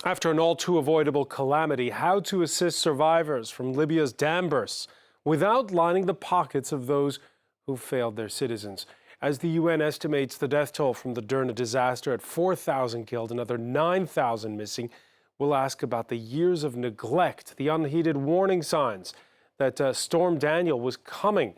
After an all-too-avoidable calamity, how to assist survivors from Libya's dam bursts without lining the pockets of those who failed their citizens. As the UN estimates the death toll from the Derna disaster at 4,000 killed, another 9,000 missing, we'll ask about the years of neglect, the unheeded warning signs that Storm Daniel was coming,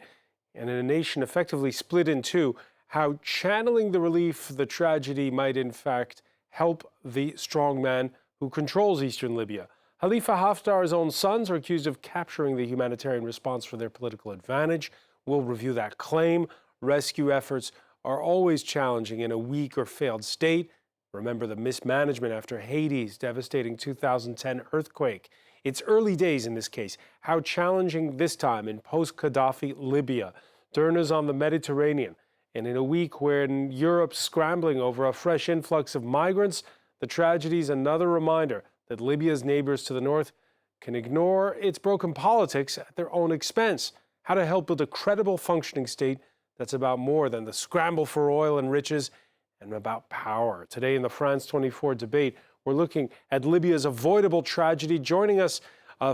and in a nation effectively split in two, how channeling the relief, the tragedy might in fact help the strongman who controls eastern Libya. Khalifa Haftar's own sons are accused of capturing the humanitarian response for their political advantage. We'll review that claim. Rescue efforts are always challenging in a weak or failed state. Remember the mismanagement after Haiti's devastating 2010 earthquake. It's early days in this case. How challenging this time in post-Gaddafi Libya. Derna's on the Mediterranean. And in a week when Europe's scrambling over a fresh influx of migrants, the tragedy's another reminder that Libya's neighbors to the north can ignore its broken politics at their own expense. How to help build a credible, functioning state that's about more than the scramble for oil and riches and about power. Today in the France 24 debate, we're looking at Libya's avoidable tragedy. Joining us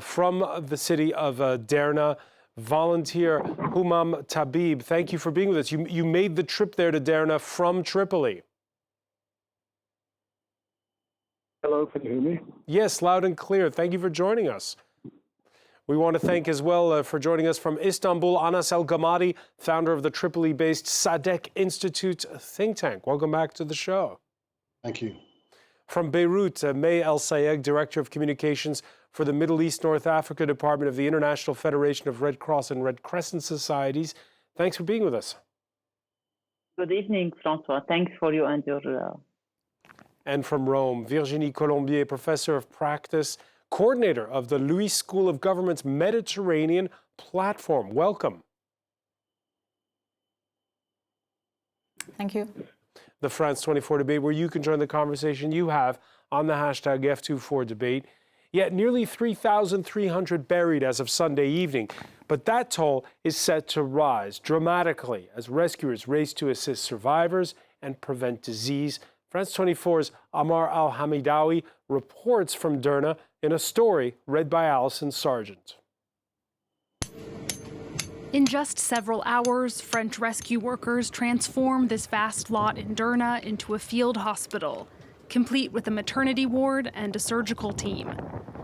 from the city of Derna, volunteer Humam Tabib. Thank you for being with us. You made the trip there to Derna from Tripoli. Hello, can you hear me? Yes, loud and clear. Thank you for joining us. We want to thank as well for joining us from Istanbul, Anas El-Gamadi, founder of the Tripoli-based Sadek Institute think tank. Welcome back to the show. Thank you. From Beirut, May El-Sayeg, Director of Communications for the Middle East North Africa Department of the International Federation of Red Cross and Red Crescent Societies. Thanks for being with us. Good evening, Francois. Thanks for you and your... And from Rome, Virginie Colombier, Professor of Practice, Coordinator of the Luis School of Government's Mediterranean Platform. Welcome. Thank you. The France 24 debate, where you can join the conversation you have on the hashtag F24debate. Yet nearly 3,300 buried as of Sunday evening. But that toll is set to rise dramatically as rescuers race to assist survivors and prevent disease. France 24's Amar Al-Hamidawi reports from Derna in a story read by Alison Sargent. In just several hours, French rescue workers transform this vast lot in Derna into a field hospital, complete with a maternity ward and a surgical team.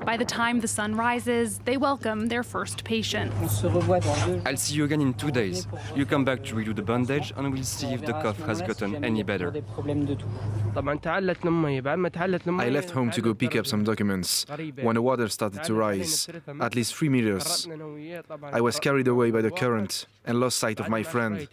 By the time the sun rises, they welcome their first patient. I'll see you again in 2 days. You come back to redo the bandage and we'll see if the cough has gotten any better. I left home to go pick up some documents when the water started to rise, at least 3 meters. I was carried away by the current and lost sight of my friend.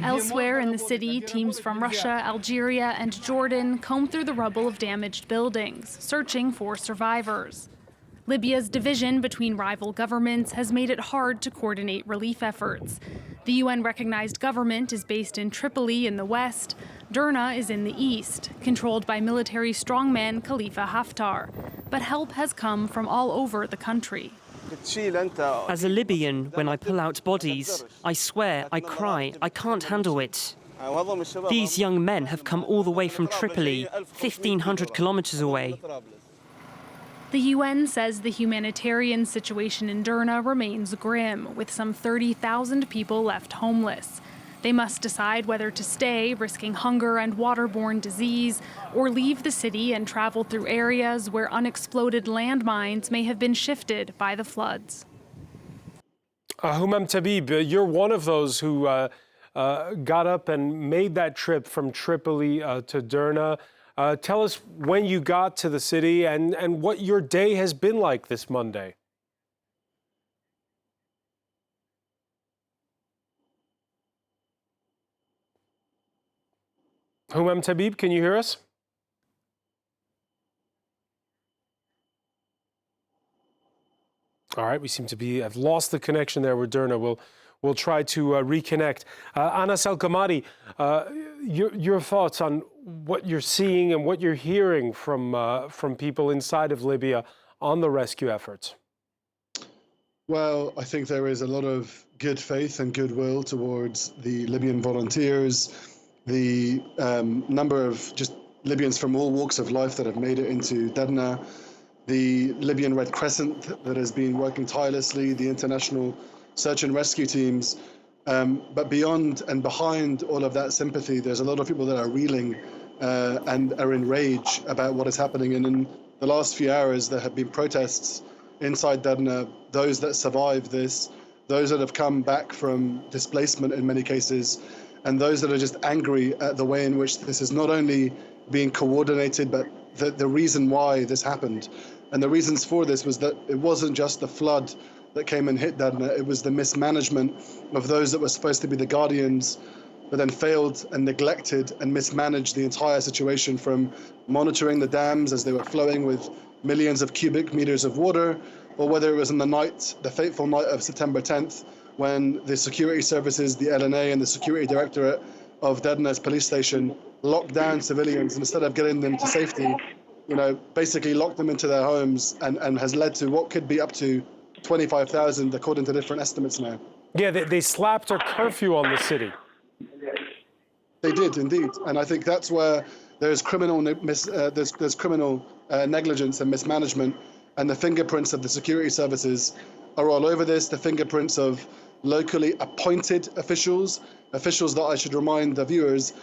Elsewhere in the city, teams from Russia, Algeria, and Jordan comb through the rubble of damaged buildings, searching for survivors. Libya's division between rival governments has made it hard to coordinate relief efforts. The UN-recognized government is based in Tripoli in the west. Derna is in the east, controlled by military strongman Khalifa Haftar. But help has come from all over the country. As a Libyan, when I pull out bodies, I swear, I cry, I can't handle it. These young men have come all the way from Tripoli, 1,500 kilometers away. The UN says the humanitarian situation in Derna remains grim, with some 30,000 people left homeless. They must decide whether to stay, risking hunger and waterborne disease, or leave the city and travel through areas where unexploded landmines may have been shifted by the floods. Humam Tabib, you're one of those who got up and made that trip from Tripoli to Derna. Tell us when you got to the city and what your day has been like this Monday. Humam Tabib, can you hear us? All right, we seem to have lost the connection there with Derna. We'll try to reconnect. Anas El-Gamadi, your thoughts on what you're seeing and what you're hearing from people inside of Libya on the rescue efforts? Well, I think there is a lot of good faith and goodwill towards the Libyan volunteers. The number of just Libyans from all walks of life that have made it into Derna, the Libyan Red Crescent that has been working tirelessly, the international search and rescue teams. But beyond and behind all of that sympathy, there's a lot of people that are reeling and are enraged about what is happening. And in the last few hours, there have been protests inside Derna, those that survived this, those that have come back from displacement in many cases, and those that are just angry at the way in which this is not only being coordinated, but the reason why this happened. And the reasons for this was that it wasn't just the flood that came and hit Derna, it was the mismanagement of those that were supposed to be the guardians, but then failed and neglected and mismanaged the entire situation, from monitoring the dams as they were flowing with millions of cubic meters of water, or whether it was in the night, the fateful night of September 10th, when the security services, the LNA and the security directorate of Derna's police station locked down civilians, and instead of getting them to safety, basically locked them into their homes, and has led to what could be up to 25,000 according to different estimates now. Yeah, they slapped a curfew on the city. They did indeed, and I think that's where there's criminal negligence and mismanagement, and the fingerprints of the security services are all over this. The fingerprints of locally appointed officials that I should remind the viewers,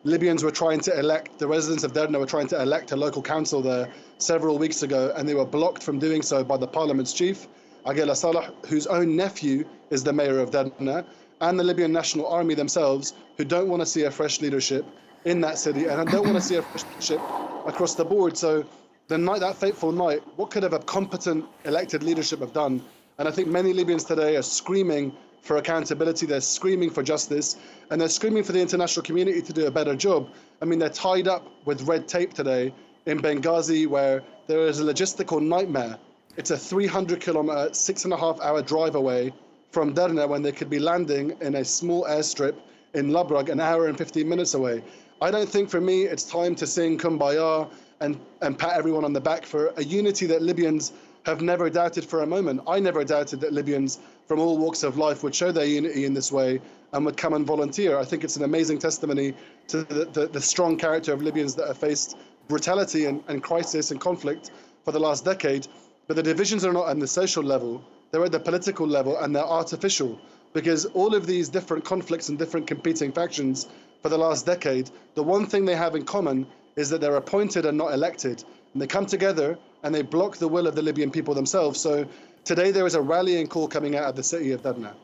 Libyans were trying to elect, the residents of Derna were trying to elect a local council there several weeks ago, and they were blocked from doing so by the parliament's chief, Agela Salah, whose own nephew is the mayor of Derna, and the Libyan National Army themselves, who don't want to see a fresh leadership in that city and don't want to see a fresh leadership across the board. So that fateful night, what could have a competent elected leadership have done? And I think many Libyans today are screaming for accountability, they're screaming for justice, and they're screaming for the international community to do a better job. I mean, they're tied up with red tape today in Benghazi, where there is a logistical nightmare. It's a 300-kilometer, 6.5-hour drive away from Derna, when they could be landing in a small airstrip in Labrag, an hour and 15 minutes away. I don't think, for me, it's time to sing Kumbaya and pat everyone on the back for a unity that Libyans have never doubted for a moment. I never doubted that Libyans from all walks of life would show their unity in this way and would come and volunteer. I think it's an amazing testimony to the strong character of Libyans that have faced brutality and crisis and conflict for the last decade. But the divisions are not on the social level, they're at the political level, and they're artificial, because all of these different conflicts and different competing factions for the last decade, the one thing they have in common is that they're appointed and not elected. And they come together and they block the will of the Libyan people themselves. So today there is a rallying call coming out of the city of Derna.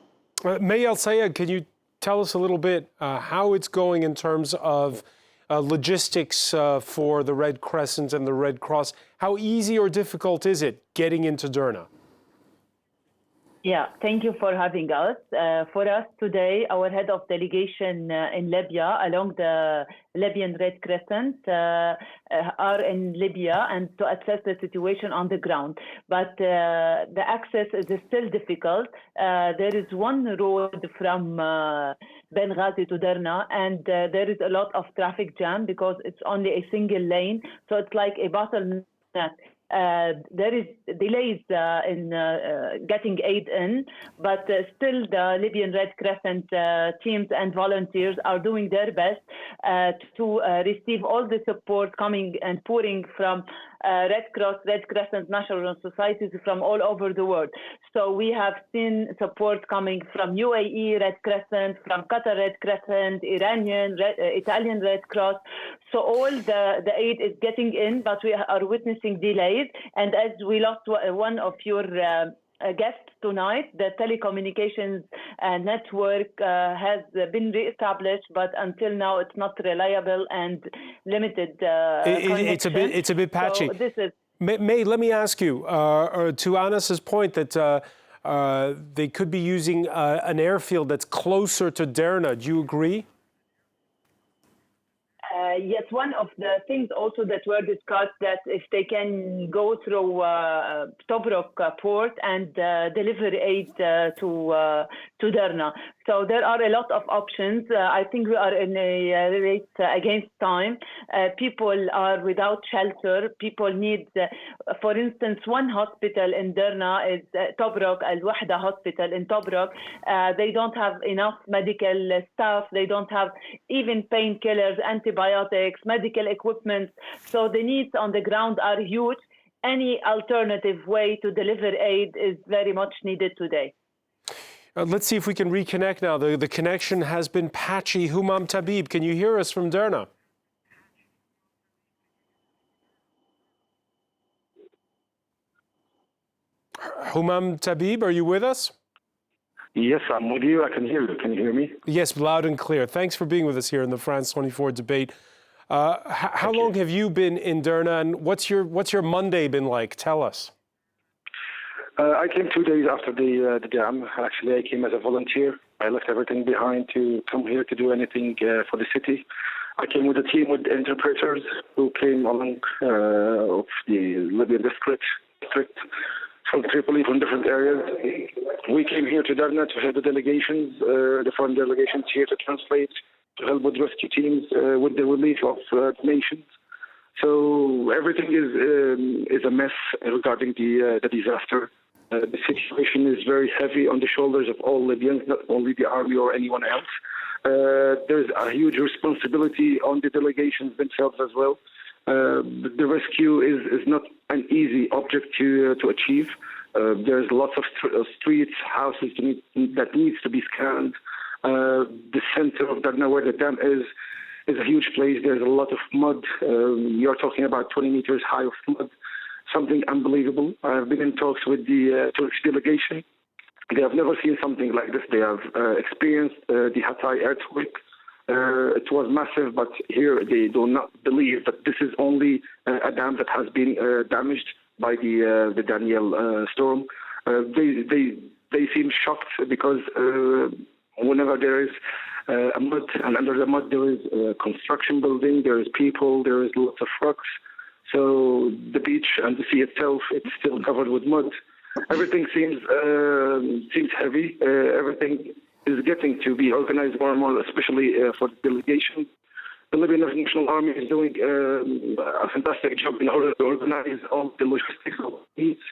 May El Sayed, can you tell us a little bit how it's going in terms of logistics for the Red Crescent and the Red Cross? How easy or difficult is it getting into Derna? Yeah, thank you for having us. For us today, our head of delegation in Libya, along the Libyan Red Crescent, are in Libya and to assess the situation on the ground. But the access is still difficult. There is one road from Benghazi to Derna, and there is a lot of traffic jam because it's only a single lane. So it's like a bottleneck. There is delays in getting aid in, but still the Libyan Red Crescent teams and volunteers are doing their best to receive all the support coming and pouring from Red Cross, Red Crescent, national societies from all over the world. So we have seen support coming from UAE Red Crescent, from Qatar Red Crescent, Italian Red Cross. So all the aid is getting in, but we are witnessing delays. And as we lost one of your guests tonight, the telecommunications network has been reestablished, but until now it's not reliable and limited. It's a bit patchy. So this is May, let me ask you, to Anas's point that they could be using an airfield that's closer to Derna. Do you agree? Yes, one of the things also that were discussed, that if they can go through Tobruk port and deliver aid to Derna. So there are a lot of options. I think we are in a race against time. People are without shelter. People need, for instance, one hospital in Derna is Tobruk, Al-Wahda Hospital in Tobruk. They don't have enough medical staff. They don't have even painkillers, antibiotics. antibiotics, medical equipment. So the needs on the ground are huge. Any alternative way to deliver aid is very much needed today. Let's see if we can reconnect now. The connection has been patchy. Humam Tabib, can you hear us from Derna? Humam Tabib, are you with us? Yes, I'm with you. I can hear you. Can you hear me? Yes, loud and clear. Thanks for being with us here in the France 24 debate. How long have you been in Derna, and what's your Monday been like? Tell us. I came 2 days after the dam. Actually, I came as a volunteer. I left everything behind to come here to do anything for the city. I came with a team with interpreters who came along of the Libyan district from Tripoli, from different areas. We came here to Derna to help the delegations, the foreign delegations here to translate, to help with rescue teams, with the relief of nations. So everything is a mess regarding the disaster. The situation is very heavy on the shoulders of all Libyans, not only the army or anyone else. There's a huge responsibility on the delegations themselves as well. The rescue is not an easy object to achieve. There's lots of streets, houses that needs to be scanned. The center of Derna, where the dam is a huge place. There's a lot of mud. You're talking about 20 meters high of mud. Something unbelievable. I've been in talks with the Turkish delegation. They have never seen something like this. They have experienced the Hatay earthquake. It was massive, but here they do not believe that this is only a dam that has been damaged by the Daniel storm. They seem shocked because whenever there is a mud, and under the mud there is a construction building, there is people, there is lots of rocks. So the beach and the sea itself, it's still covered with mud. Everything seems heavy. Everything is getting to be organized more and more, especially for the delegation. The Libyan National Army is doing a fantastic job in order to organize all the logistics of needs.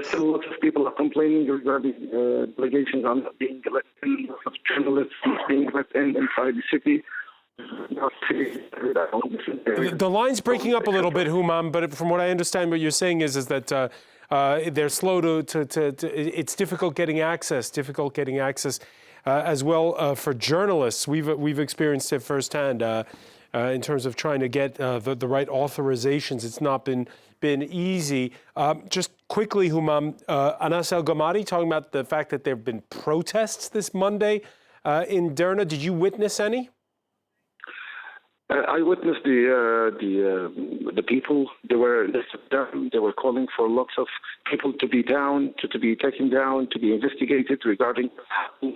Still, lots of people are complaining regarding delegations are not being let in, lots of journalists being let in inside the city. The line's breaking up a little bit, Humam, but from what I understand, what you're saying is that they're slow to it's difficult getting access as well for journalists. We've experienced it firsthand in terms of trying to get the right authorizations. It's not been easy. Just quickly, Humam, Anas El Gamadi talking about the fact that there have been protests this Monday in Derna. Did you witness any? I witnessed the people. They were down. They were calling for lots of people to be down, to be taken down, to be investigated regarding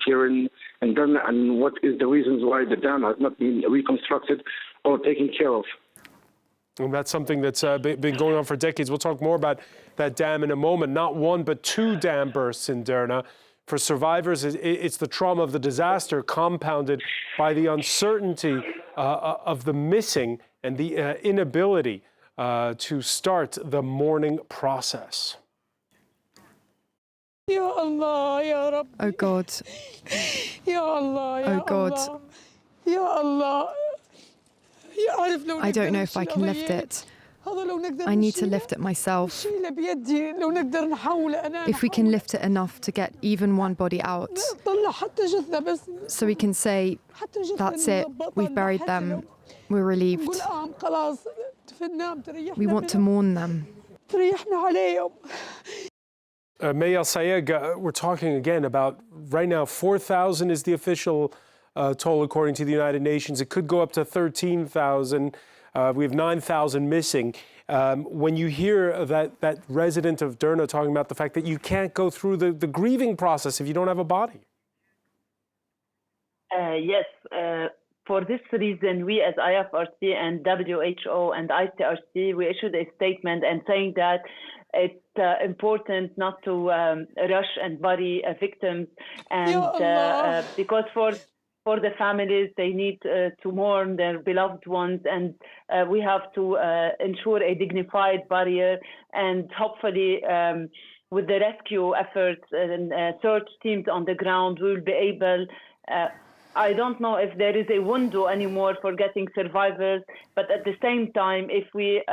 here in Derna and what is the reasons why the dam has not been reconstructed or taken care of. And that's something that's been going on for decades. We'll talk more about that dam in a moment. Not one, but two dam bursts in Derna. For survivors, it's the trauma of the disaster compounded by the uncertainty of the missing and the inability to start the mourning process. Oh God. Oh God. I don't know if I can lift it. I need to lift it myself. If we can lift it enough to get even one body out, so we can say, that's it, we've buried them, we're relieved. We want to mourn them. Mayal Sayeg, we're talking again about, right now, 4,000 is the official toll according to the United Nations. It could go up to 13,000. We have 9,000 missing. When you hear that resident of Derna talking about the fact that you can't go through the grieving process if you don't have a body. Yes. For this reason, we as IFRC and WHO and ICRC, we issued a statement and saying that it's important not to rush and bury victims, and because for the families, they need to mourn their beloved ones, and we have to ensure a dignified burial. And hopefully, with the rescue efforts and search teams on the ground, we will be able. I don't know if there is a window anymore for getting survivors, but at the same time, if we,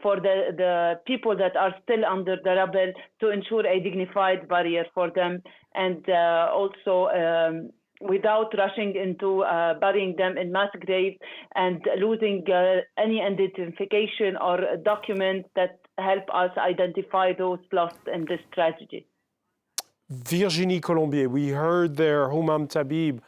for the people that are still under the rubble, to ensure a dignified barrier for them, and also without rushing into burying them in mass graves and losing any identification or documents that help us identify those lost in this tragedy. Virginie Colombier, we heard there Humam Tabib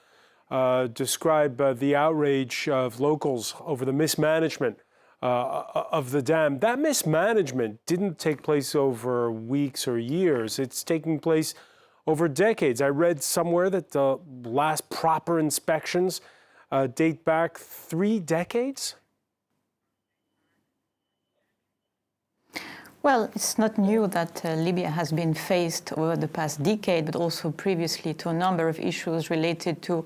describe the outrage of locals over the mismanagement of the dam. That mismanagement didn't take place over weeks or years. It's taking place over decades. I read somewhere that the last proper inspections date back 3 decades. Well, it's not new that Libya has been faced over the past decade, but also previously to a number of issues related to,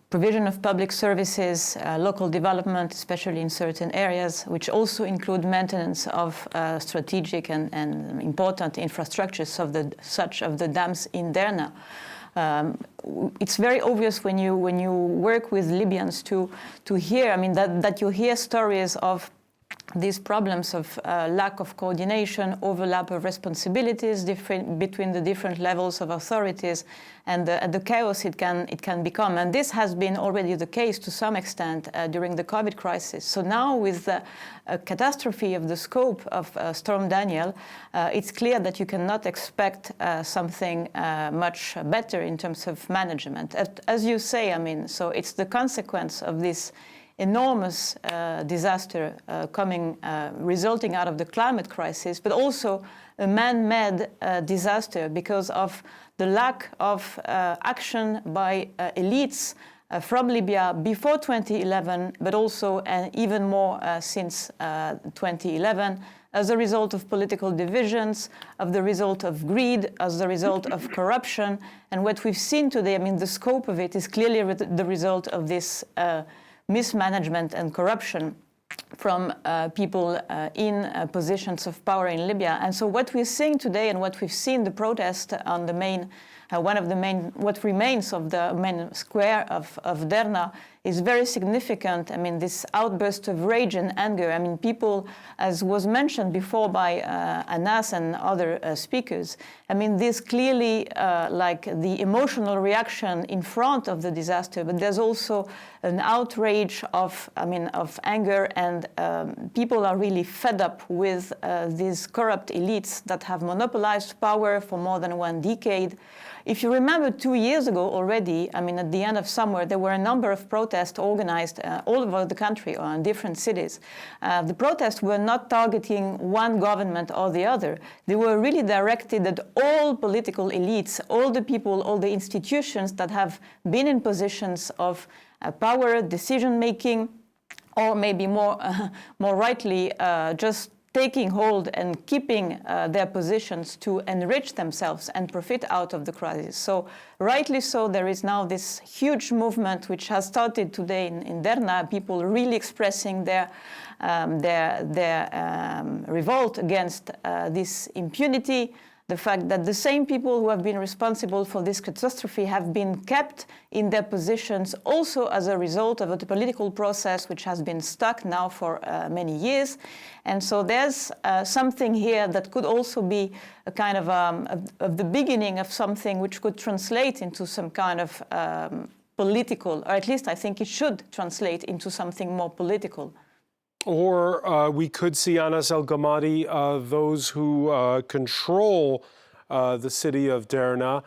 provision of public services, local development, especially in certain areas, which also include maintenance of strategic and important infrastructures such of the dams in Derna. It's very obvious when you work with Libyans to hear, that you hear stories of these problems of lack of coordination, overlap of responsibilities between the different levels of authorities, and the chaos it can become. And this has been already the case to some extent during the COVID crisis. So now with the catastrophe of the scope of Storm Daniel, it's clear that you cannot expect something much better in terms of management. As you say, so it's the consequence of this enormous disaster resulting out of the climate crisis, but also a man-made disaster because of the lack of action by elites from Libya before 2011, but also and even more since 2011, as a result of political divisions, of the result of greed, as a result of corruption. And what we've seen today, the scope of it is clearly the result of this mismanagement and corruption from people in positions of power in Libya. And so what we're seeing today and what we've seen the protest on the main, what remains of the main square of Derna is very significant. This outburst of rage and anger. People, as was mentioned before by Anas and other speakers, this clearly like the emotional reaction in front of the disaster, but there's also an outrage of anger, and people are really fed up with these corrupt elites that have monopolized power for more than 1 decade. If you remember 2 years ago already, at the end of summer, there were a number of protests organized all over the country or in different cities. The protests were not targeting one government or the other. They were really directed at all political elites, all the people, all the institutions that have been in positions of power, decision-making, or maybe more rightly, just taking hold and keeping their positions to enrich themselves and profit out of the crisis. So rightly so, there is now this huge movement which has started today in Derna, people really expressing their revolt against this impunity, the fact that the same people who have been responsible for this catastrophe have been kept in their positions also as a result of a political process which has been stuck now for many years. And so there's something here that could also be a kind of the beginning of something which could translate into some kind of political, or at least I think it should translate into something more political. Or we could see, Anas El Gamadi, those who control the city of Derna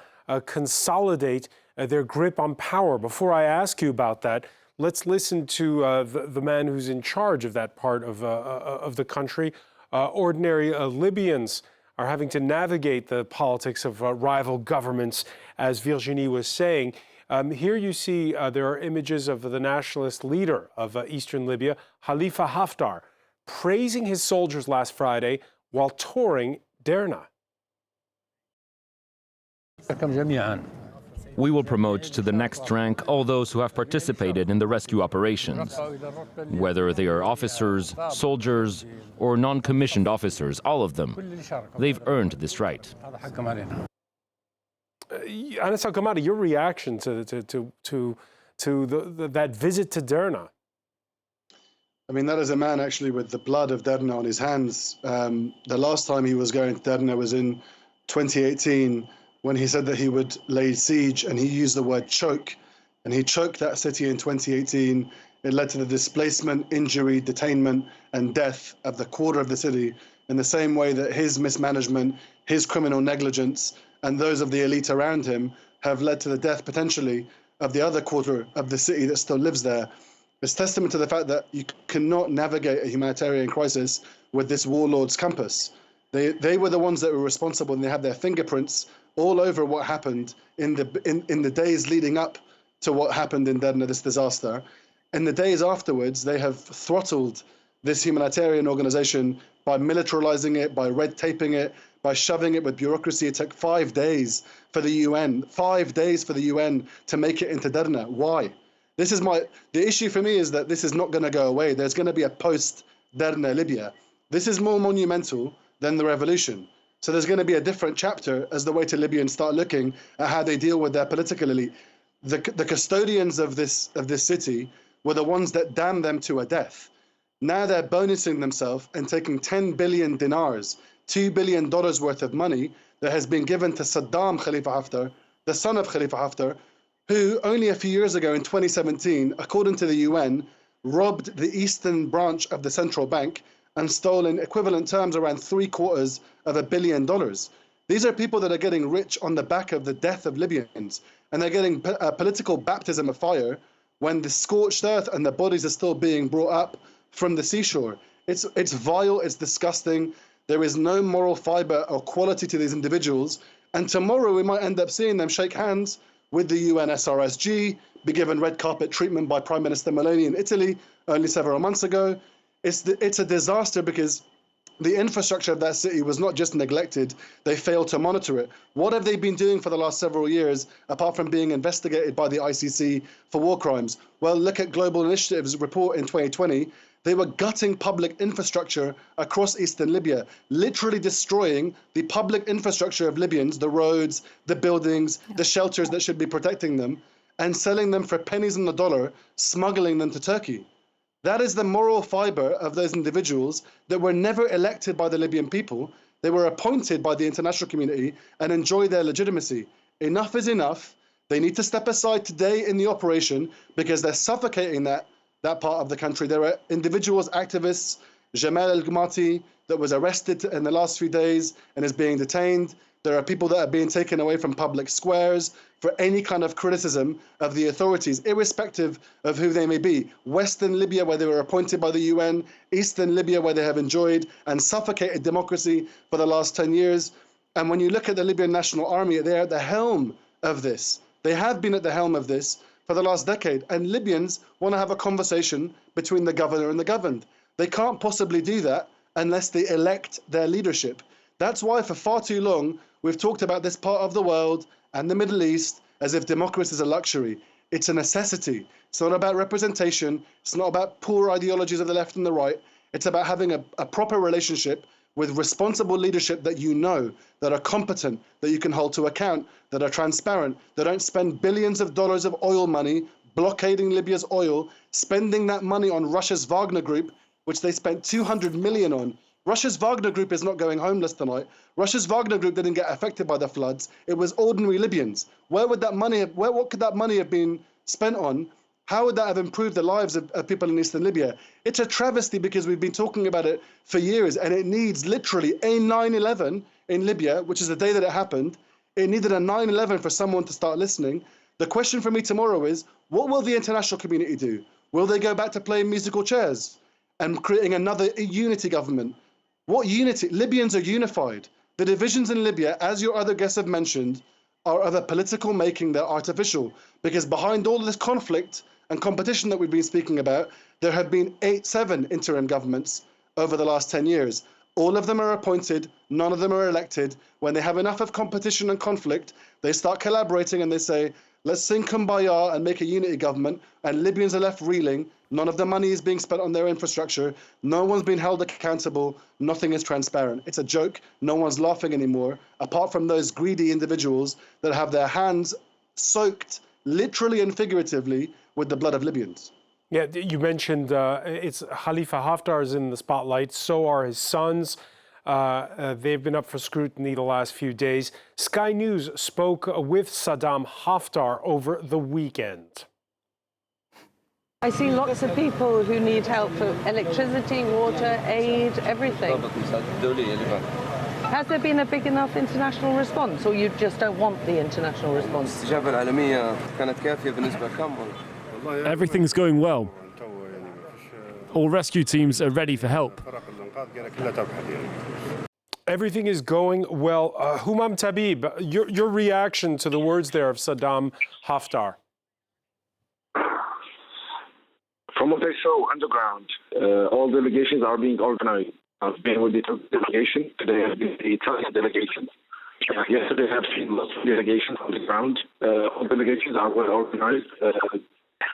consolidate their grip on power. Before I ask you about that, let's listen to the man who's in charge of that part of the country. Ordinary Libyans are having to navigate the politics of rival governments, as Virginie was saying. Here you see there are images of the nationalist leader of eastern Libya, Khalifa Haftar, praising his soldiers last Friday while touring Derna. We will promote to the next rank all those who have participated in the rescue operations. Whether they are officers, soldiers, or non-commissioned officers, all of them. They've earned this right. Anas Al-Khamadi, your reaction to that visit to Derna? I mean, that is a man actually with the blood of Derna on his hands. The last time he was going to Derna was in 2018, when he said that he would lay siege, and he used the word choke, and he choked that city in 2018. It led to the displacement, injury, detainment, and death of the quarter of the city, in the same way that his mismanagement, his criminal negligence, and those of the elite around him have led to the death potentially of the other quarter of the city that still lives there. It's testament to the fact that you cannot navigate a humanitarian crisis with this warlord's compass. They were the ones that were responsible, and they have their fingerprints all over what happened in the days leading up to what happened in Derna, this disaster. In the days afterwards, they have throttled this humanitarian organization by militarizing it, by red taping it, by shoving it with bureaucracy. It took 5 days for the UN, 5 days for the UN to make it into Derna. Why? The issue for me is that this is not going to go away. There's going to be a post-Derna Libya. This is more monumental than the revolution. So there's going to be a different chapter as the way to Libyans start looking at how they deal with their political elite. The custodians of this city were the ones that damned them to a death. Now they're bonusing themselves and taking 10 billion dinars, $2 billion worth of money that has been given to Saddam Khalifa Haftar, the son of Khalifa Haftar, who only a few years ago in 2017, according to the UN, robbed the eastern branch of the central bank and stole in equivalent terms around $750 million. These are people that are getting rich on the back of the death of Libyans, and they're getting a political baptism of fire when the scorched earth and the bodies are still being brought up from the seashore. It's vile, it's disgusting. There is no moral fiber or quality to these individuals. And tomorrow we might end up seeing them shake hands with the UN SRSG, be given red carpet treatment by Prime Minister Meloni in Italy only several months ago. It's a disaster because the infrastructure of that city was not just neglected, they failed to monitor it. What have they been doing for the last several years, apart from being investigated by the ICC for war crimes? Well, look at Global Initiative's report in 2020. They were gutting public infrastructure across eastern Libya, literally destroying the public infrastructure of Libyans, the roads, the buildings, the shelters that should be protecting them, and selling them for pennies on the dollar, smuggling them to Turkey. That is the moral fiber of those individuals that were never elected by the Libyan people. They were appointed by the international community and enjoy their legitimacy. Enough is enough. They need to step aside today in the operation because they're suffocating that part of the country. There are individuals, activists, Jamal al-Ghamati, that was arrested in the last few days and is being detained. There are people that are being taken away from public squares for any kind of criticism of the authorities, irrespective of who they may be. Western Libya, where they were appointed by the UN, Eastern Libya, where they have enjoyed and suffocated democracy for the last 10 years. And when you look at the Libyan National Army, they're at the helm of this. They have been at the helm of this for the last decade. And Libyans want to have a conversation between the governor and the governed. They can't possibly do that unless they elect their leadership. That's why for far too long, we've talked about this part of the world and the Middle East as if democracy is a luxury. It's a necessity. It's not about representation. It's not about poor ideologies of the left and the right. It's about having a proper relationship with responsible leadership that you know, that are competent, that you can hold to account, that are transparent, that don't spend billions of dollars of oil money blockading Libya's oil, spending that money on Russia's Wagner Group, which they spent 200 million on. Russia's Wagner Group is not going homeless tonight. Russia's Wagner Group didn't get affected by the floods. It was ordinary Libyans. What could that money have been spent on? How would that have improved the lives of people in Eastern Libya? It's a travesty because we've been talking about it for years, and it needs literally a 9/11 in Libya, which is the day that it happened. It needed a 9/11 for someone to start listening. The question for me tomorrow is, what will the international community do? Will they go back to playing musical chairs and creating another unity government? What unity? Libyans are unified. The divisions in Libya, as your other guests have mentioned, are of a political making. They're artificial. Because behind all this conflict and competition that we've been speaking about, there have been 7 interim governments over the last 10 years. All of them are appointed, none of them are elected. When they have enough of competition and conflict, they start collaborating and they say, Let's sing Kumbaya and make a unity government, and Libyans are left reeling. None of the money is being spent on their infrastructure. No one's been held accountable. Nothing is transparent. It's a joke. No one's laughing anymore, apart from those greedy individuals that have their hands soaked, literally and figuratively, with the blood of Libyans. Yeah, you mentioned it's Khalifa Haftar is in the spotlight. So are his sons. They've been up for scrutiny the last few days. Sky News spoke with Saddam Haftar over the weekend. I see lots of people who need help for electricity, water, aid, everything. Has there been a big enough international response, or you just don't want the international response? Everything's going well. All rescue teams are ready for help. Everything is going well. Humam Tabib, your reaction to the words there of Saddam Haftar? From what I saw underground, all delegations are being organized. I've been with the Turkish delegation, today I've been with the Italian delegation. Yesterday I've seen lots of delegations on the ground. All delegations are well organized.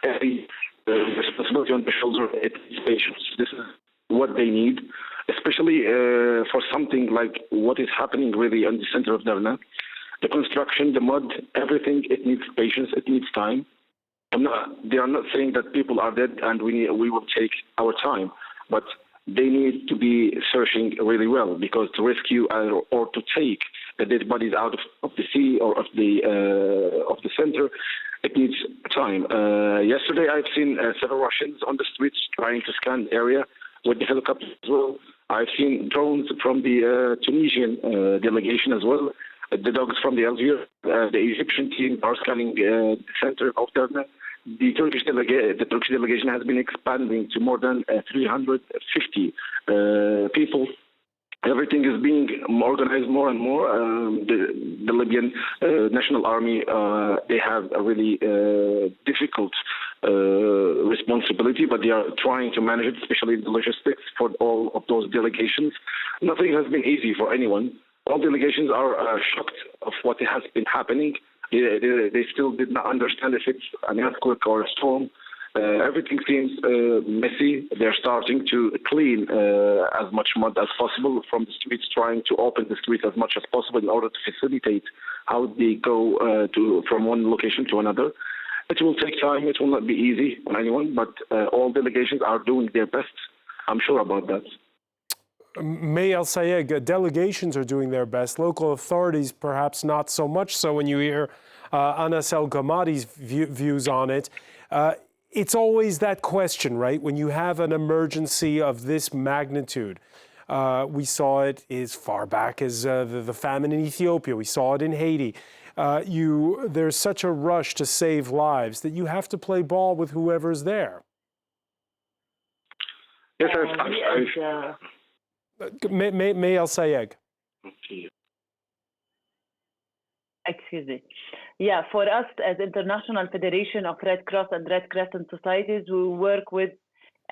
Every responsibility on the shoulder of its patients. This is what they need, especially for something like what is happening really in the center of Derna. The construction, the mud, everything, it needs patience, it needs time. They are not saying that people are dead and we will take our time, but they need to be searching really well, because to rescue or to take the dead bodies out of the sea or of the center, it needs time. Yesterday, I've seen several Russians on the streets trying to scan the area with the helicopters as well. I've seen drones from the Tunisian delegation as well. The dogs from the Algeria, the Egyptian team are scanning the center of Derna. The Turkish delegation has been expanding to more than 350 people. Everything is being organized more and more. The Libyan National Army, they have a really difficult responsibility, but they are trying to manage it, especially the logistics for all of those delegations. Nothing has been easy for anyone. All delegations are shocked of what has been happening. They still did not understand if it's an earthquake or a storm. Everything seems messy. They're starting to clean as much mud as possible from the streets, trying to open the streets as much as possible in order to facilitate how they go from one location to another. It will take time. It will not be easy on anyone, but all delegations are doing their best. I'm sure about that. May El Sayeg, delegations are doing their best. Local authorities, perhaps not so much so. When you hear Anas El Ghamadi's views on it, it's always that question, right? When you have an emergency of this magnitude, we saw it as far back as the famine in Ethiopia. We saw it in Haiti. There's such a rush to save lives that you have to play ball with whoever's there. Yes, May El Sayeg. Excuse me. Yeah, for us as International Federation of Red Cross and Red Crescent Societies, we work with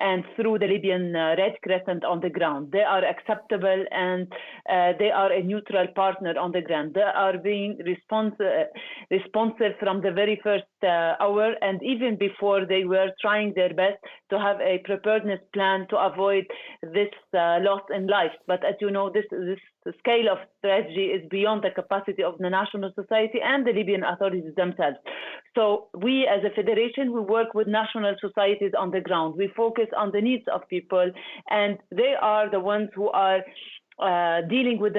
and through the Libyan Red Crescent on the ground. They are acceptable and they are a neutral partner on the ground. They are being responsive from the very first hour, and even before they were trying their best to have a preparedness plan to avoid this loss in life. But as you know, this scale of tragedy is beyond the capacity of the national society and the Libyan authorities themselves. So we as a federation, we work with national societies on the ground. We focus on the needs of people, and they are the ones who are dealing with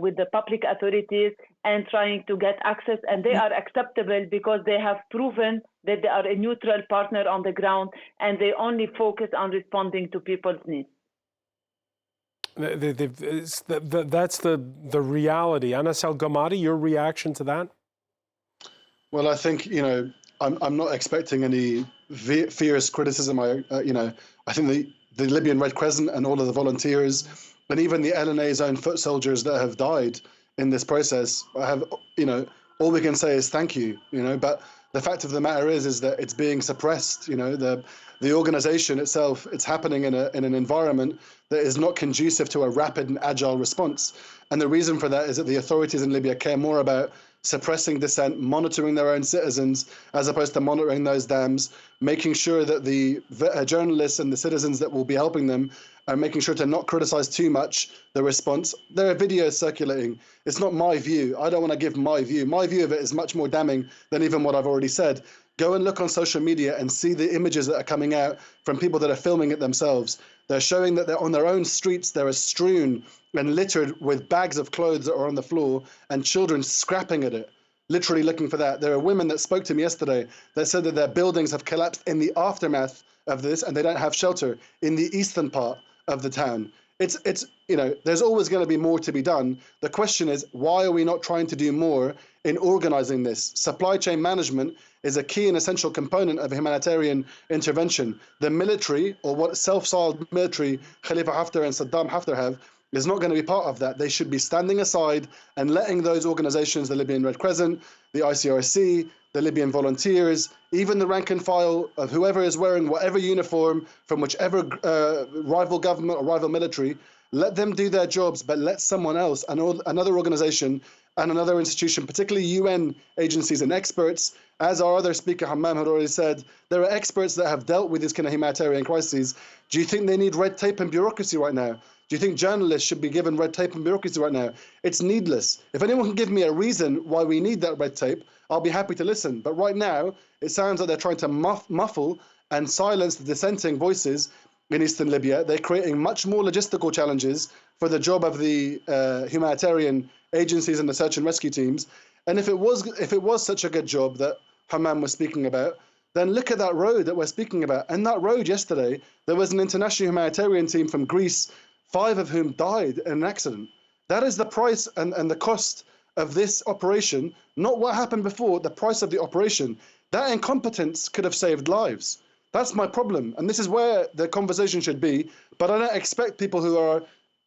with the public authorities and trying to get access, and they are acceptable because they have proven that they are a neutral partner on the ground, and they only focus on responding to people's needs. That's the reality. Anas El Ghamadi, your reaction to that? Well, I think, I'm not expecting any fierce criticism. I think the Libyan Red Crescent and all of the volunteers and even the LNA's own foot soldiers that have died in this process all we can say is thank you, but the fact of the matter is that it's being suppressed. The organization itself, it's happening in an environment that is not conducive to a rapid and agile response. And the reason for that is that the authorities in Libya care more about suppressing dissent, monitoring their own citizens, as opposed to monitoring those dams, making sure that the journalists and the citizens that will be helping them are making sure to not criticize too much the response. There are videos circulating. It's not my view. I don't want to give my view. My view of it is much more damning than even what I've already said. Go and look on social media and see the images that are coming out from people that are filming it themselves. They're showing that they're on their own streets. They're strewn and littered with bags of clothes that are on the floor and children scrapping at it, literally looking for that. There are women that spoke to me yesterday that said that their buildings have collapsed in the aftermath of this and they don't have shelter in the eastern part of the town. It's there's always going to be more to be done. The question is, why are we not trying to do more in organizing this? Supply chain management is a key and essential component of humanitarian intervention. The military, or what self-styled military Khalifa Haftar and Saddam Haftar have, is not going to be part of that. They should be standing aside and letting those organizations, the Libyan Red Crescent, the ICRC, the Libyan volunteers, even the rank and file of whoever is wearing whatever uniform from whichever rival government or rival military, let them do their jobs, but let someone else, another organization and another institution, particularly UN agencies and experts, as our other speaker Hammam had already said, there are experts that have dealt with these kind of humanitarian crises. Do you think they need red tape and bureaucracy right now? Do you think journalists should be given red tape and bureaucracy right now? It's needless. If anyone can give me a reason why we need that red tape, I'll be happy to listen. But right now, it sounds like they're trying to muffle and silence the dissenting voices in eastern Libya. They're creating much more logistical challenges for the job of the humanitarian agencies and the search and rescue teams. And if it was such a good job that Hammam was speaking about, then look at that road that we're speaking about. And that road yesterday, there was an international humanitarian team from Greece, 5 of whom died in an accident. That is the price and the cost of this operation, not what happened before, the price of the operation. That incompetence could have saved lives. That's my problem. And this is where the conversation should be. But I don't expect people who are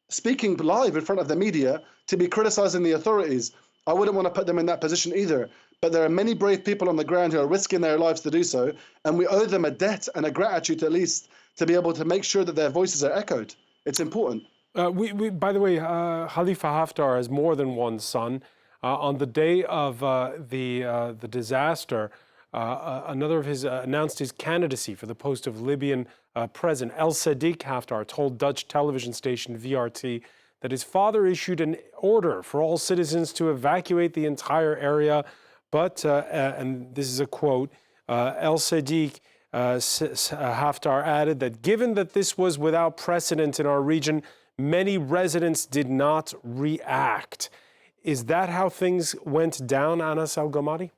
speaking live in front of the media to be criticizing the authorities. I wouldn't want to put them in that position either. But there are many brave people on the ground who are risking their lives to do so. And we owe them a debt and a gratitude at least to be able to make sure that their voices are echoed. It's important. By the way, Khalifa Haftar has more than one son. On the day of the disaster, another of his announced his candidacy for the post of Libyan president. El-Sadiq Haftar told Dutch television station VRT that his father issued an order for all citizens to evacuate the entire area. But, and this is a quote, El-Sadiq Haftar added that given that this was without precedent in our region, many residents did not react. Is that how things went down, Anas Al-Ghamadi?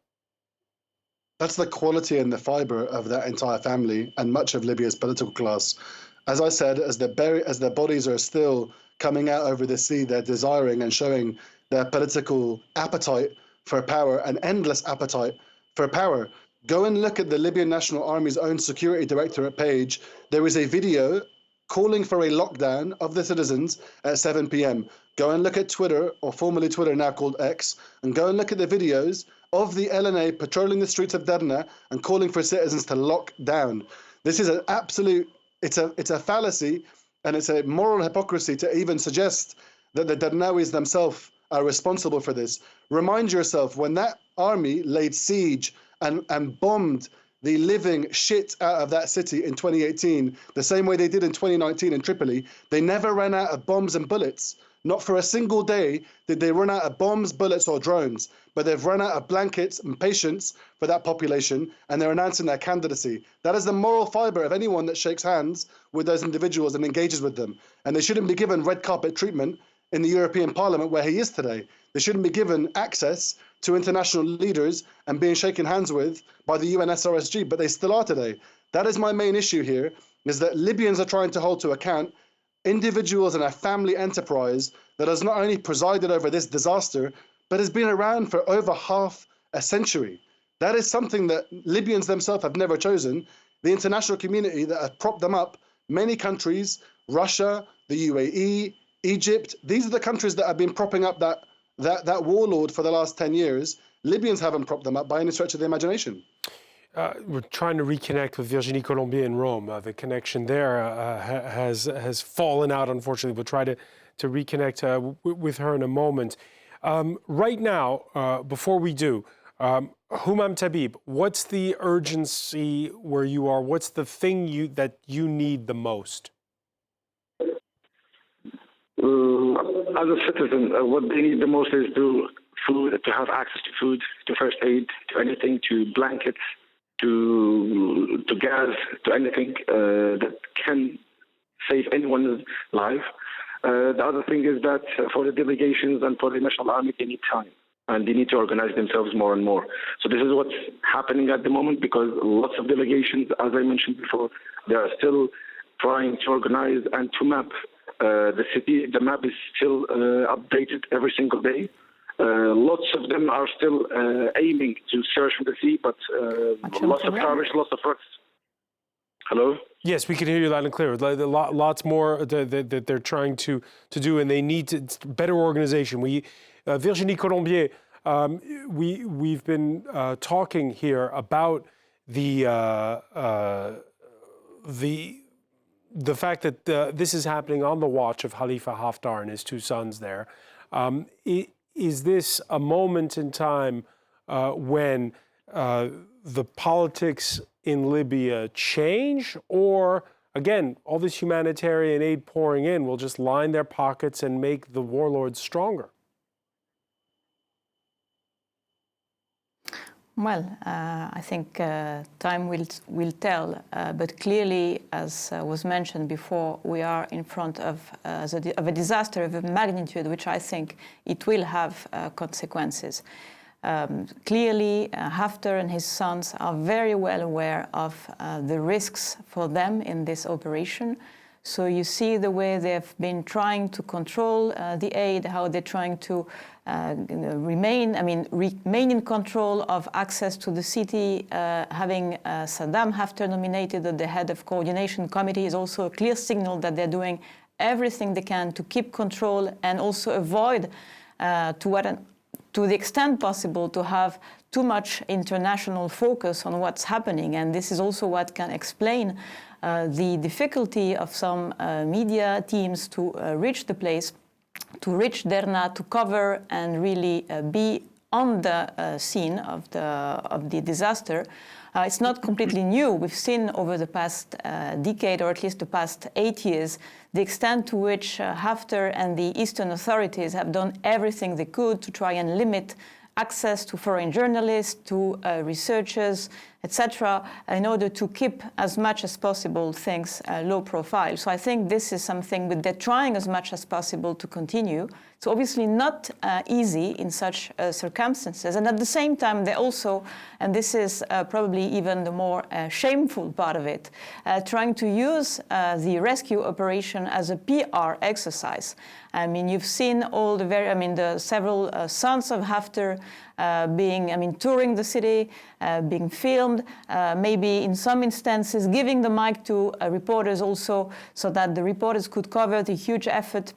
That's the quality and the fiber of that entire family and much of Libya's political class. As I said, as their bodies are still coming out over the sea, they're desiring and showing their political appetite for power, an endless appetite for power. Go and look at the Libyan National Army's own security directorate page. There is a video calling for a lockdown of the citizens at 7 p.m. Go and look at Twitter, or formerly Twitter, now called X, and go and look at the videos of the LNA patrolling the streets of Derna and calling for citizens to lock down. This is an absolute, it's a fallacy, and it's a moral hypocrisy to even suggest that the Dernawis themselves are responsible for this. Remind yourself, when that army laid siege and bombed the living shit out of that city in 2018, the same way they did in 2019 in Tripoli, they never ran out of bombs and bullets. Not for a single day did they run out of bombs, bullets, or drones, but they've run out of blankets and patience for that population, and they're announcing their candidacy. That is the moral fiber of anyone that shakes hands with those individuals and engages with them. And they shouldn't be given red carpet treatment in the European Parliament where he is today. They shouldn't be given access to international leaders and being shaken hands with by the UN SRSG, but they still are today. That is my main issue here, is that Libyans are trying to hold to account individuals in a family enterprise that has not only presided over this disaster, but has been around for over half a century. That is something that Libyans themselves have never chosen. The international community that have propped them up, many countries, Russia, the UAE, Egypt, these are the countries that have been propping up that warlord for the last 10 years. Libyans haven't propped them up by any stretch of the imagination. We're trying to reconnect with Virginie Colombier in Rome. The connection there has fallen out, unfortunately. We'll try to reconnect with her in a moment. Right now, before we do, Humam Tabib, what's the urgency where you are? What's the thing that you need the most? As a citizen, what they need the most is food, to have access to food, to first aid, to anything, to blankets, to gas, to anything that can save anyone's life. The other thing is that for the delegations and for the national army, they need time. And they need to organize themselves more and more. So this is what's happening at the moment, because lots of delegations, as I mentioned before, they are still trying to organize and to map the city. The map is still updated every single day. Lots of them are still aiming to search for the sea, but lots of courage, lots of work. Hello? Yes, we can hear you loud and clear. Lots more that they're trying to do, and they need better organization. Virginie Colombier, we've been talking here about the fact that this is happening on the watch of Khalifa Haftar and his two sons there. Is this a moment in time when the politics in Libya change, or again, all this humanitarian aid pouring in will just line their pockets and make the warlords stronger? Well, I think time will tell, but clearly, as was mentioned before, we are in front of a disaster of a magnitude which I think it will have consequences. Clearly, Haftar and his sons are very well aware of the risks for them in this operation. So you see the way they've been trying to control the aid, how they're trying to remain in control of access to the city. Having Saddam Haftar nominated at the head of coordination committee is also a clear signal that they're doing everything they can to keep control and also avoid, to the extent possible, to have too much international focus on what's happening. And this is also what can explain the difficulty of some media teams to reach the place, to reach Derna, to cover and really be on the scene of the disaster. It's not completely new. We've seen over the past decade, or at least the past 8 years, the extent to which Haftar and the Eastern authorities have done everything they could to try and limit access to foreign journalists, to researchers, etc., in order to keep as much as possible things low profile. So I think this is something that they're trying as much as possible to continue. It's obviously not easy in such circumstances. And at the same time, they also, and this is probably even the more shameful part of it, trying to use the rescue operation as a PR exercise. I mean, you've seen all the several sons of Haftar touring the city, being filmed, maybe in some instances giving the mic to reporters also, so that the reporters could cover the huge effort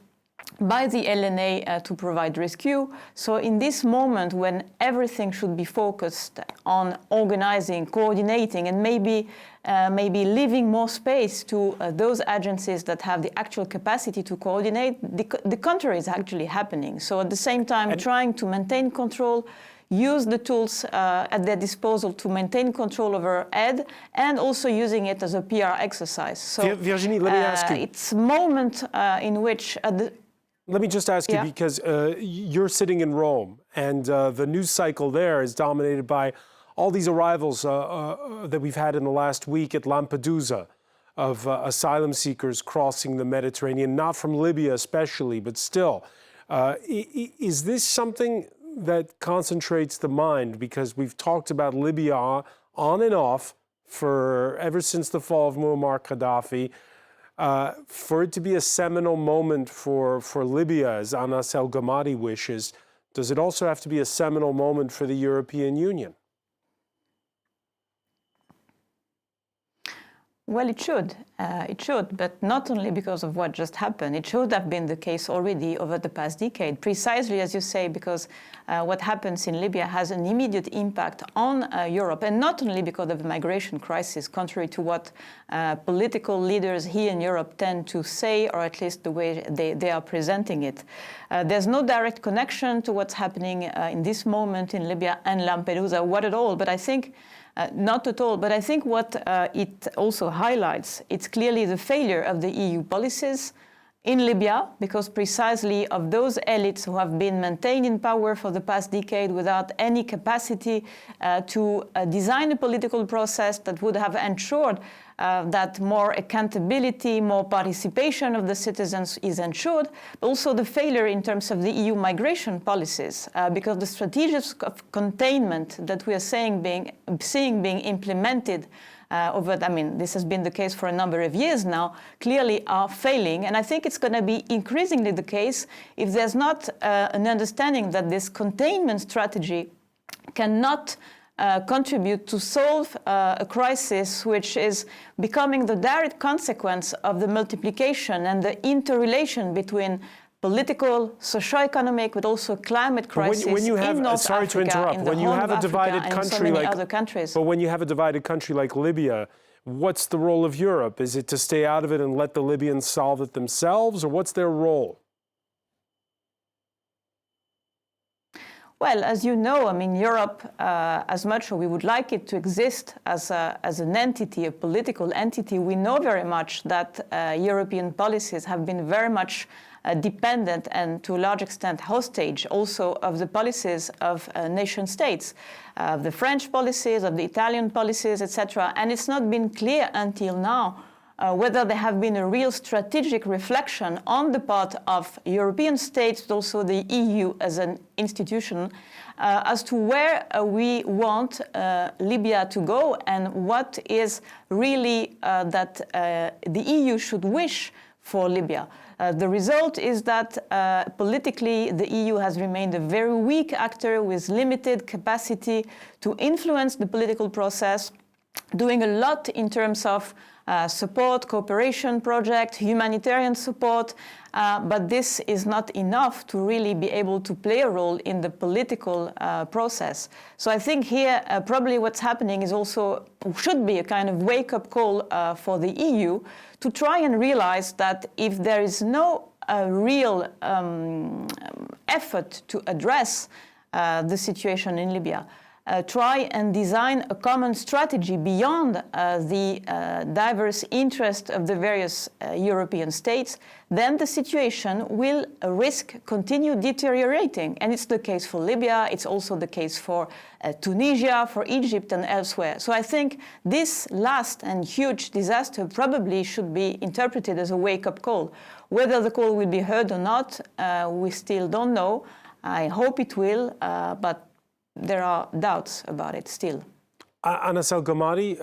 by the LNA to provide rescue. So in this moment when everything should be focused on organizing, coordinating, and maybe leaving more space to those agencies that have the actual capacity to coordinate, the contrary is actually happening. So at the same time, trying to maintain control, use the tools at their disposal to maintain control over aid, and also using it as a PR exercise. So, Virginie, let me ask you. It's a moment in which... Let me just ask you, because you're sitting in Rome, and the news cycle there is dominated by all these arrivals that we've had in the last week at Lampedusa of asylum seekers crossing the Mediterranean, not from Libya especially, but still. Is this something that concentrates the mind? Because we've talked about Libya on and off ever since the fall of Muammar Gaddafi. For it to be a seminal moment for Libya, as Anas El Gamadi wishes, does it also have to be a seminal moment for the European Union? Well, it should. It should, but not only because of what just happened. It should have been the case already over the past decade, precisely as you say, because what happens in Libya has an immediate impact on Europe, and not only because of the migration crisis, contrary to what political leaders here in Europe tend to say, or at least the way they are presenting it. There's no direct connection to what's happening in this moment in Libya and Lampedusa, what at all, but I think not at all, but I think what it also highlights, it's clearly the failure of the EU policies in Libya, because precisely of those elites who have been maintained in power for the past decade without any capacity to design a political process that would have ensured that more accountability, more participation of the citizens is ensured, but also the failure in terms of the EU migration policies, because the strategies of containment that we are seeing being implemented this has been the case for a number of years now, clearly are failing. And I think it's going to be increasingly the case if there's not an understanding that this containment strategy cannot contribute to solve a crisis which is becoming the direct consequence of the multiplication and the interrelation between political, socio-economic, but also climate crisis when you have, in North sorry Africa, to interrupt, in the when you Horn have of a divided Africa, and country so many like other countries. But when you have a divided country like Libya, what's the role of Europe? Is it to stay out of it and let the Libyans solve it themselves, or what's their role? Well, as you know, Europe, as much as we would like it to exist as an entity, a political entity, we know very much that European policies have been very much dependent and to a large extent hostage also of the policies of nation states, the French policies, of the Italian policies, etc. And it's not been clear until now whether there have been a real strategic reflection on the part of European states, but also the EU as an institution, as to where we want Libya to go and what is really that the EU should wish for Libya. The result is that politically the EU has remained a very weak actor with limited capacity to influence the political process, doing a lot in terms of support, cooperation project, humanitarian support, but this is not enough to really be able to play a role in the political process. So I think here probably what's happening is also should be a kind of wake-up call for the EU to try and realize that if there is no real effort to address the situation in Libya, try and design a common strategy beyond the diverse interests of the various European states, then the situation will risk continue deteriorating. And it's the case for Libya, it's also the case for Tunisia, for Egypt and elsewhere. So I think this last and huge disaster probably should be interpreted as a wake-up call. Whether the call will be heard or not, we still don't know. I hope it will, but there are doubts about it still. Anas El-Gamadi,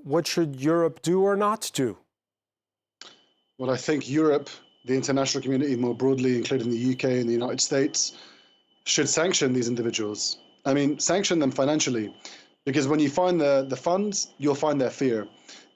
what should Europe do or not do? Well, I think Europe, the international community more broadly, including the UK and the United States, should sanction these individuals. I mean, sanction them financially, because when you find the funds, you'll find their fear.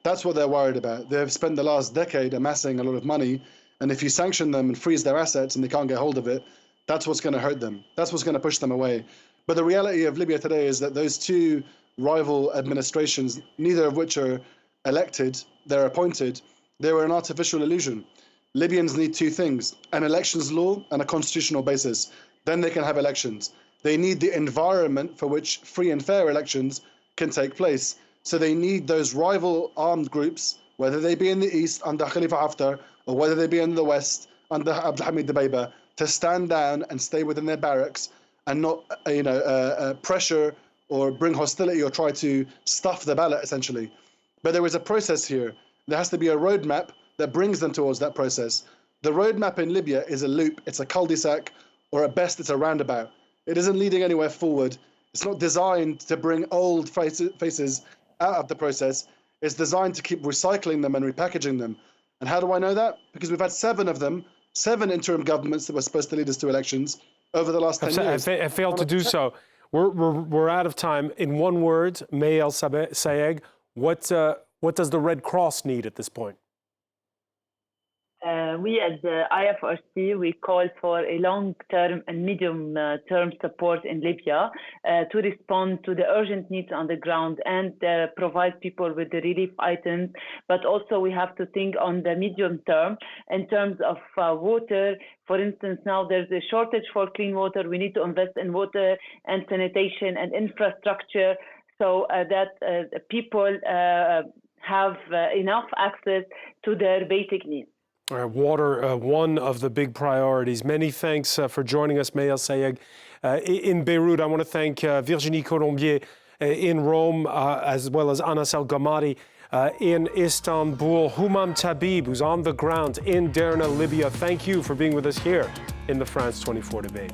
That's what they're worried about. They've spent the last decade amassing a lot of money, and if you sanction them and freeze their assets and they can't get hold of it, that's what's going to hurt them. That's what's going to push them away. But the reality of Libya today is that those two rival administrations, neither of which are elected, they're appointed, they were an artificial illusion. Libyans need two things, an elections law and a constitutional basis. Then they can have elections. They need the environment for which free and fair elections can take place. So they need those rival armed groups, whether they be in the east under Khalifa Haftar or whether they be in the west under Abdulhamid Dbeiba, to stand down and stay within their barracks and not, pressure or bring hostility or try to stuff the ballot, essentially. But there is a process here. There has to be a roadmap that brings them towards that process. The roadmap in Libya is a loop. It's a cul-de-sac, or at best, it's a roundabout. It isn't leading anywhere forward. It's not designed to bring old faces out of the process. It's designed to keep recycling them and repackaging them. And how do I know that? Because we've had 7 of them, 7 interim governments that were supposed to lead us to elections over the last 10 years. I failed to do so. We're out of time. In one word, May El Sayegh, What does the Red Cross need at this point? We as the IFRC, we call for a long-term and medium-term support in Libya to respond to the urgent needs on the ground and provide people with the relief items. But also we have to think on the medium term in terms of water. For instance, now there's a shortage for clean water. We need to invest in water and sanitation and infrastructure so that people have enough access to their basic needs. Water, one of the big priorities. Many thanks for joining us, Maël Sayegh, in Beirut. I want to thank Virginie Colombier in Rome, as well as Anas El Gamadi in Istanbul. Humam Tabib, who's on the ground in Derna, Libya. Thank you for being with us here in the France 24 debate.